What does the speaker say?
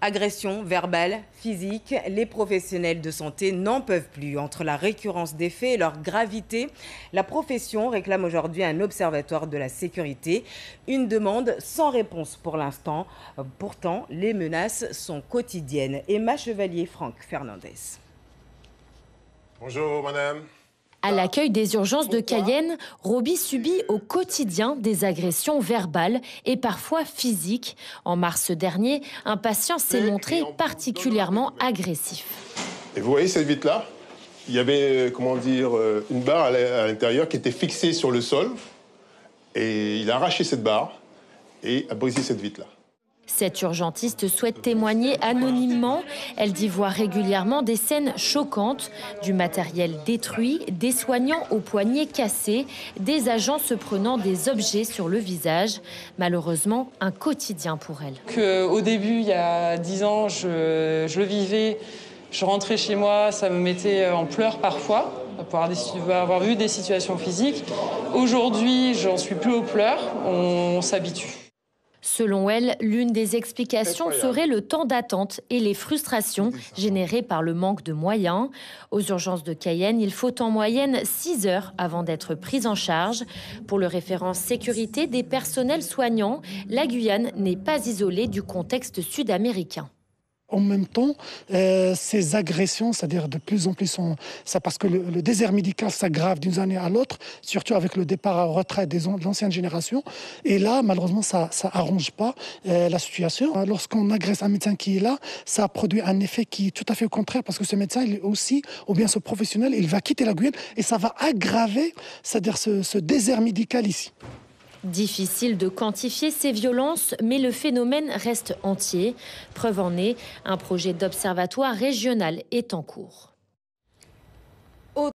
Agression verbale, physique, les professionnels de santé n'en peuvent plus. Entre la récurrence des faits et leur gravité, la profession réclame aujourd'hui un observatoire de la sécurité. Une demande sans réponse pour l'instant. Pourtant, les menaces sont quotidiennes. Emma Chevalier, Franck Fernandez. Bonjour madame. À l'accueil des urgences de Cayenne, Roby subit au quotidien des agressions verbales et parfois physiques. En mars dernier, un patient s'est montré particulièrement agressif. Et vous voyez cette vitre-là? Il y avait, une barre à l'intérieur qui était fixée sur le sol. Et il a arraché cette barre et a brisé cette vitre-là. Cette urgentiste souhaite témoigner anonymement. Elle dit voir régulièrement des scènes choquantes, du matériel détruit, des soignants aux poignets cassés, des agents se prenant des objets sur le visage. Malheureusement, un quotidien pour elle. Au début, il y a 10 ans, je le vivais. Je rentrais chez moi, ça me mettait en pleurs parfois, pour avoir vu des situations physiques. Aujourd'hui, j'en suis plus aux pleurs, on s'habitue. Selon elle, l'une des explications serait le temps d'attente et les frustrations générées par le manque de moyens. Aux urgences de Cayenne, il faut en moyenne 6 heures avant d'être prise en charge. Pour le référent sécurité des personnels soignants, la Guyane n'est pas isolée du contexte sud-américain. En même temps, ces agressions, c'est-à-dire de plus en plus, ça parce que le désert médical s'aggrave d'une année à l'autre, surtout avec le départ à retraite de l'ancienne génération. Et là, malheureusement, ça arrange pas la situation. Lorsqu'on agresse un médecin qui est là, ça produit un effet qui est tout à fait au contraire, parce que ce médecin, il est aussi, ou bien ce professionnel, il va quitter la Guyane et ça va aggraver, c'est-à-dire ce désert médical ici. Difficile de quantifier ces violences, mais le phénomène reste entier. Preuve en est, un projet d'observatoire régional est en cours.